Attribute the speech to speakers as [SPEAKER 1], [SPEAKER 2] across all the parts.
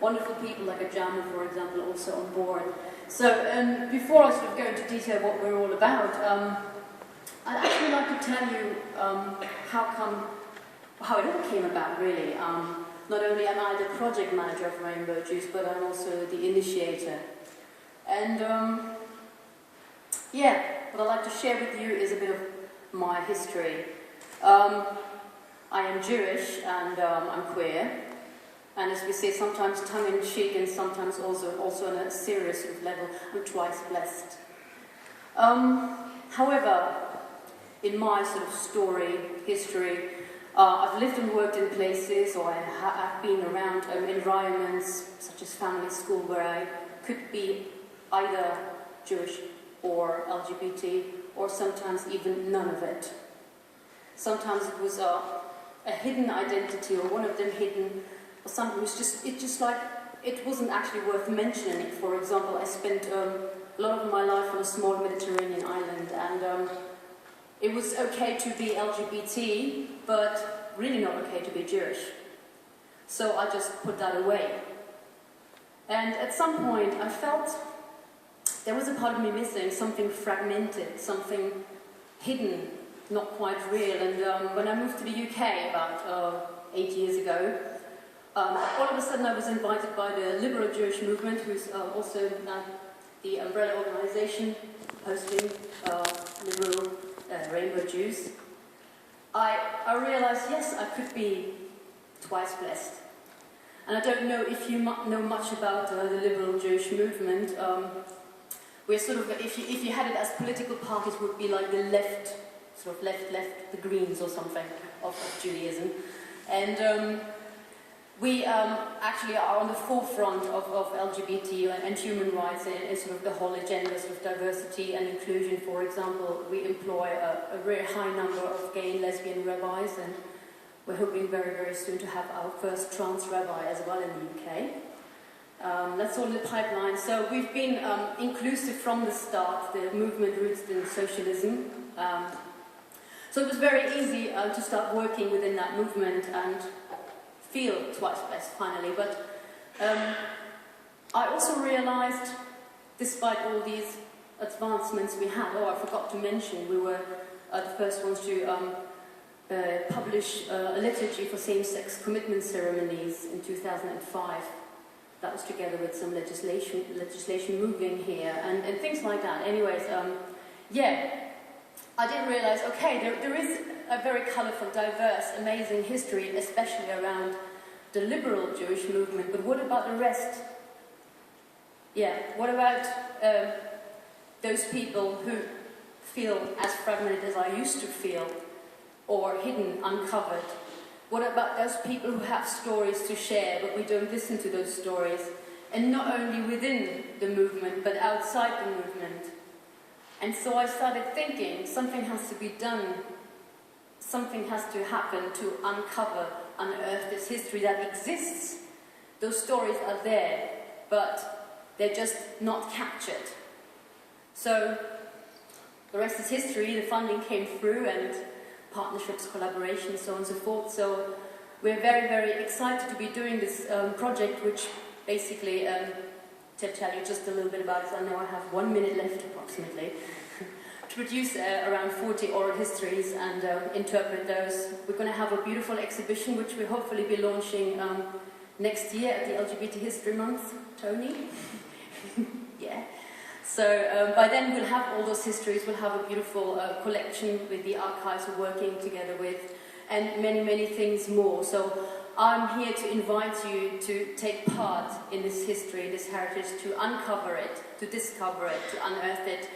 [SPEAKER 1] wonderful people like a Jammer, for example, also on board. So before I sort of go into detail what we're all about, I'd actually like to tell you how it all came about, really. Not only am I the project manager of Rainbow Juice, but I'm also the initiator. And yeah, what I'd like to share with you is a bit of my history. I am Jewish and I'm queer. And as we say, sometimes tongue-in-cheek and sometimes also on a serious sort of level, I'm twice blessed. However, in my sort of story, history, I've lived and worked in places, or I've been around environments such as family school, where I could be either Jewish or LGBT, or sometimes even none of it. Sometimes it was a hidden identity, or one of them hidden, or something was just like, it wasn't actually worth mentioning. For example, I spent a lot of my life on a small Mediterranean island, and it was okay to be LGBT, but really not okay to be Jewish. So I just put that away. And at some point I felt there was a part of me missing, something fragmented, something hidden, not quite real. And when I moved to the UK about 8 years ago, all of a sudden I was invited by the liberal Jewish movement, who's also the umbrella organization hosting liberal Rainbow Juice. I realized, yes, I could be twice blessed. And I don't know if you know much about the liberal Jewish movement. We're sort of, if you had it as political parties, would be like the left, the Greens or something of Judaism. And we actually are on the forefront of LGBT and human rights and sort of the whole agenda, sort of diversity and inclusion. For example, we employ a very high number of gay and lesbian rabbis, and we're hoping very, very soon to have our first trans rabbi as well in the UK. That's all in the pipeline. So we've been inclusive from the start, the movement roots in socialism. So it was very easy to start working within that movement and feel twice blessed finally. But I also realized, despite all these advancements we had, I forgot to mention, we were the first ones to publish a liturgy for same-sex commitment ceremonies in 2005. That was together with some legislation moving here and things like that. Anyways, yeah, I didn't realize, okay, there is a very colorful, diverse, amazing history, especially around the liberal Jewish movement, but what about the rest? Yeah, what about those people who feel as fragmented as I used to feel, or hidden, uncovered? What about those people who have stories to share, but we don't listen to those stories? And not only within the movement, but outside the movement. And so I started thinking, something has to be done, something has to happen to uncover, unearth this history that exists. Those stories are there, but they're just not captured. So the rest is history. The funding came through, and partnerships, collaborations, so on and so forth. So we're very, very excited to be doing this project, which basically, to tell you just a little bit about it, I know I have 1 minute left approximately, to produce around 40 oral histories and interpret those. We're going to have a beautiful exhibition, which we'll hopefully be launching next year at the LGBT History Month. Tony? Yeah. So by then we'll have all those histories, we'll have a beautiful collection with the archives we're working together with, and many, many things more. So I'm here to invite you to take part in this history, this heritage, to uncover it, to discover it, to unearth it.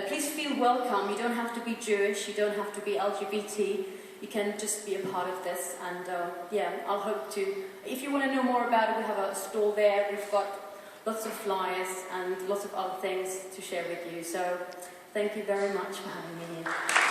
[SPEAKER 1] Please feel welcome. You don't have to be Jewish, you don't have to be LGBT, you can just be a part of this. And yeah, I'll hope to, if you want to know more about it, we have a stall there, we've got lots of flyers and lots of other things to share with you. So thank you very much for having me here.